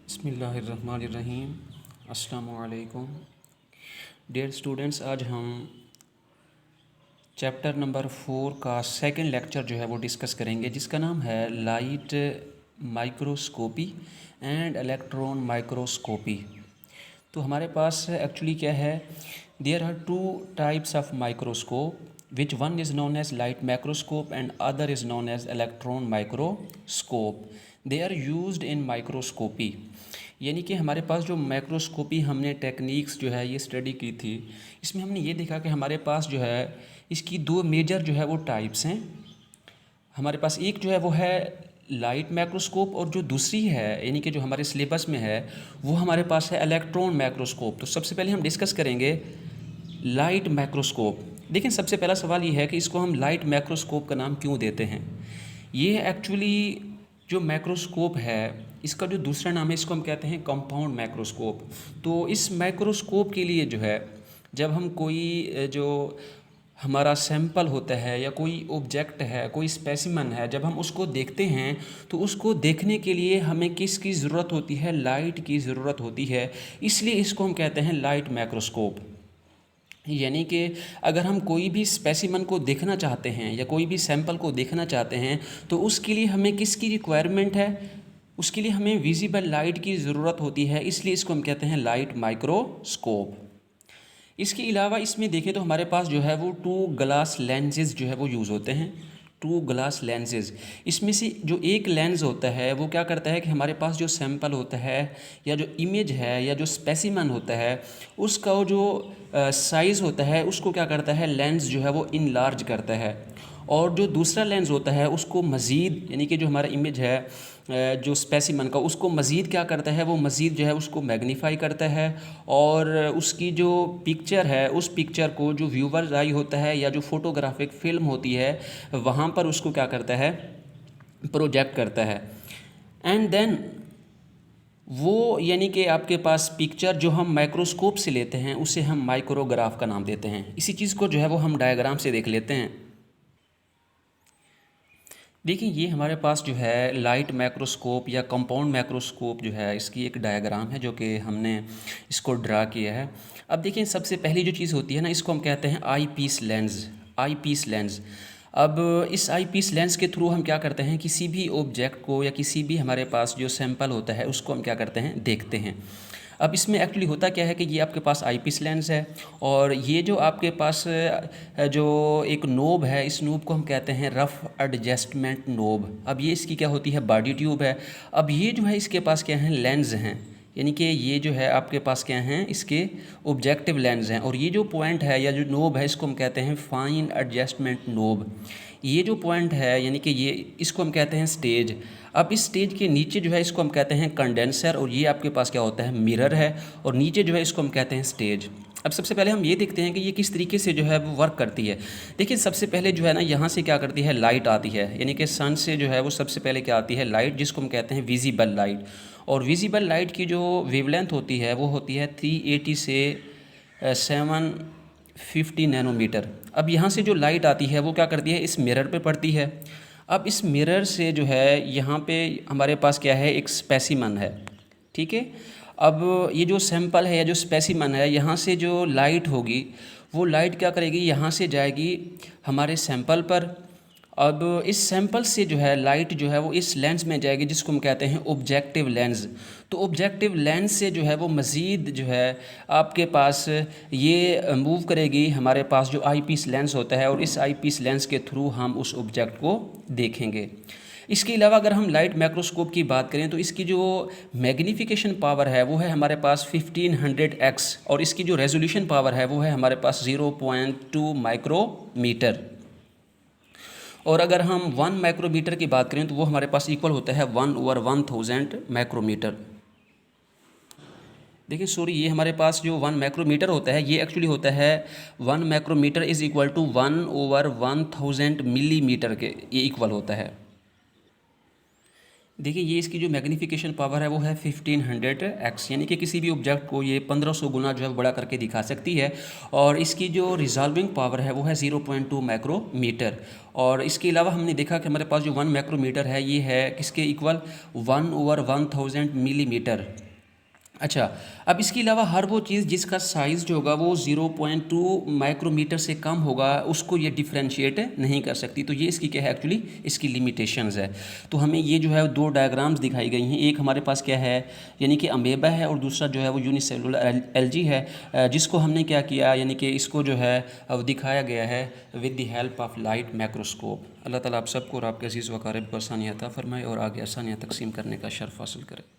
बिस्मिल्लाहिर्रहमानिर्रहीम। अस्सलामुअलैकुम dear students, आज हम चैप्टर नंबर 4 का सेकंड लेक्चर जो है वो डिस्कस करेंगे, जिसका नाम है light microscopy and electron microscopy. तो हमारे पास एक्चुअली क्या है, there are two types of microscope which one is known as light microscope and other is known as electron microscope. They are used in microscopy. यानी कि हमारे पास जो microscopy हमने टेक्निक्स जो है ये स्टडी की थी, इसमें हमने ये देखा कि हमारे पास जो है इसकी दो मेजर जो है वो टाइप्स हैं। हमारे पास एक जो है वो है लाइट माइक्रोस्कोप, और जो दूसरी है यानी कि जो हमारे सिलेबस में है वो हमारे पास है इलेक्ट्रॉन माइक्रोस्कोप। तो सबसे पहले हम डिस्कस करेंगे लाइट माइक्रोस्कोप। लेकिन सबसे पहला सवाल ये है कि इसको हम लाइट माइक्रोस्कोप का नाम क्यों देते हैं। ये एक्चुअली जो माइक्रोस्कोप है इसका जो दूसरा नाम है इसको हम कहते हैं कंपाउंड माइक्रोस्कोप। तो इस माइक्रोस्कोप के लिए जो है, जब हम कोई जो हमारा सैंपल होता है या कोई ऑब्जेक्ट है, कोई स्पेसिमन है, जब हम उसको देखते हैं तो उसको देखने के लिए हमें किसकी ज़रूरत होती है, लाइट की ज़रूरत होती है। इसलिए इसको हम कहते हैं लाइट माइक्रोस्कोप। यानी कि अगर हम कोई भी स्पेसिमन को देखना चाहते हैं या कोई भी सैंपल को देखना चाहते हैं तो उसके लिए हमें किसकी रिक्वायरमेंट है, उसके लिए हमें विजिबल लाइट की ज़रूरत होती है। इसलिए इसको हम कहते हैं लाइट माइक्रोस्कोप। इसके अलावा इसमें देखें तो हमारे पास जो है वो टू ग्लास लेंसेज जो है वो यूज़ होते हैं। टू ग्लास लेंसेज, इसमें से जो एक लेंस होता है वो क्या करता है कि हमारे पास जो सैंपल होता है या जो इमेज है या जो स्पेसिमन होता है उसका वो जो साइज़ होता है उसको क्या करता है, लेंस जो है वो इनलार्ज करता है। और जो दूसरा लेंस होता है उसको मज़ीद, यानी कि जो हमारा इमेज है जो स्पेसिमन का, उसको मज़ीद क्या करता है, वो मज़ीद जो है उसको मैग्नीफाई करता है। और उसकी जो पिक्चर है उस पिक्चर को जो व्यूवर आई होता है या जो फोटोग्राफिक फ़िल्म होती है वहाँ पर उसको क्या करता है, प्रोजेक्ट करता है। एंड देन वो यानी कि आपके पास पिक्चर जो हम माइक्रोस्कोप से लेते हैं उसे हम माइक्रोग्राफ का नाम देते हैं। इसी चीज़ को जो है वो हम डायग्राम से देख लेते हैं। देखिए ये हमारे पास जो है लाइट माइक्रोस्कोप या कंपाउंड माइक्रोस्कोप जो है इसकी एक डायग्राम है जो कि हमने इसको ड्रा किया है। अब देखिए सबसे पहली जो चीज़ होती है ना, इसको हम कहते हैं आई पीस लेंस। आई पीस लेंस। अब इस आई पीस लेंस के थ्रू हम क्या करते हैं, किसी भी ऑब्जेक्ट को या किसी भी हमारे पास जो सैंपल होता है उसको हम क्या करते हैं, देखते हैं। अब इसमें एक्चुअली होता क्या है कि ये आपके पास आईपीस लेंस है और ये जो आपके पास जो एक नोब है, इस नोब को हम कहते हैं रफ़ एडजस्टमेंट नोब। अब ये इसकी क्या होती है, बॉडी ट्यूब है। अब ये जो है इसके पास क्या है, लेंस हैं। यानी कि ये जो है आपके पास क्या हैं, इसके ऑब्जेक्टिव लेंस हैं। और ये जो पॉइंट है या जो नोब है इसको हम कहते हैं फाइन एडजस्टमेंट नोब। ये जो पॉइंट है यानी कि ये इसको हम कहते हैं स्टेज। अब इस स्टेज के नीचे जो है इसको हम कहते हैं कंडेंसर, और ये आपके पास क्या होता है, मिरर है। और नीचे जो है इसको हम कहते हैं स्टेज। अब सबसे पहले हम ये देखते हैं कि ये किस तरीके से जो है वो वर्क करती है। देखिए सबसे पहले जो है ना, यहाँ से क्या करती है, लाइट आती है। यानी कि सन से जो है वो सबसे पहले क्या आती है, लाइट, जिसको हम कहते हैं विजिबल लाइट। और विजिबल लाइट की जो वेवलेंथ होती है वो होती है 380 से 750 नैनोमीटर। अब यहाँ से जो लाइट आती है वो क्या करती है, इस मिरर पे पड़ती है। अब इस मिरर से जो है यहाँ पे हमारे पास क्या है, एक स्पेसिमन है। ठीक है। अब ये जो सैंपल है या जो स्पेसिमन है, यहाँ से जो लाइट होगी वो लाइट क्या करेगी, यहाँ से जाएगी हमारे सैंपल पर। अब इस सैंपल से जो है लाइट जो है वो इस लेंस में जाएगी, जिसको हम कहते हैं ऑब्जेक्टिव लेंस। तो ऑब्जेक्टिव लेंस से जो है वो मज़ीद जो है आपके पास ये मूव करेगी हमारे पास जो आई पीस लेंस होता है, और इस आई पीस लेंस के थ्रू हम उस ऑब्जेक्ट को देखेंगे। इसके अलावा अगर हम लाइट माइक्रोस्कोप की बात करें तो इसकी जो मैग्नीफिकेशन पावर है वो है हमारे पास 1500x, और इसकी जो रेजोल्यूशन पावर है वो है हमारे पास 0.2 माइक्रोमीटर। और अगर हम 1 माइक्रोमीटर की बात करें तो वो हमारे पास इक्वल होता है 1/1000 माइक्रोमीटर। देखिए सॉरी, ये हमारे पास जो 1 माइक्रोमीटर होता है ये एक्चुअली होता है 1 micrometre is equal to 1/1000 millimetre के, ये इक्वल होता है। देखिए ये इसकी जो मैग्नीफिकेशन पावर है वो है 1500x, यानी कि किसी भी ऑब्जेक्ट को ये 1500 गुना जो है बड़ा करके दिखा सकती है। और इसकी जो रिजॉल्विंग पावर है वो है 0.2 माइक्रोमीटर। और इसके अलावा हमने देखा कि हमारे पास जो 1 माइक्रोमीटर है ये है किसके इक्वल 1/1000 मिलीमीटर। अच्छा, अब इसके अलावा हर वो चीज़ जिसका साइज़ जो होगा वो 0.2 माइक्रोमीटर से कम होगा उसको ये डिफ्रेंशिएट नहीं कर सकती। तो ये इसकी क्या है, एक्चुअली इसकी लिमिटेशंस है। तो हमें ये जो है दो डायग्राम्स दिखाई गई हैं, एक हमारे पास क्या है यानी कि अमेबा है और दूसरा जो है वो यूनिसेलुलर एल्गी है, जिसको हमने क्या किया यानी कि इसको जो है अब दिखाया गया है with the help of light microscope. Allah ताला आप सबको और आपके अजीज़ व अकारिब को आसानियाँ अता फरमाए और आगे आसानियाँ तकसीम करने का शर्फ हासिल करे।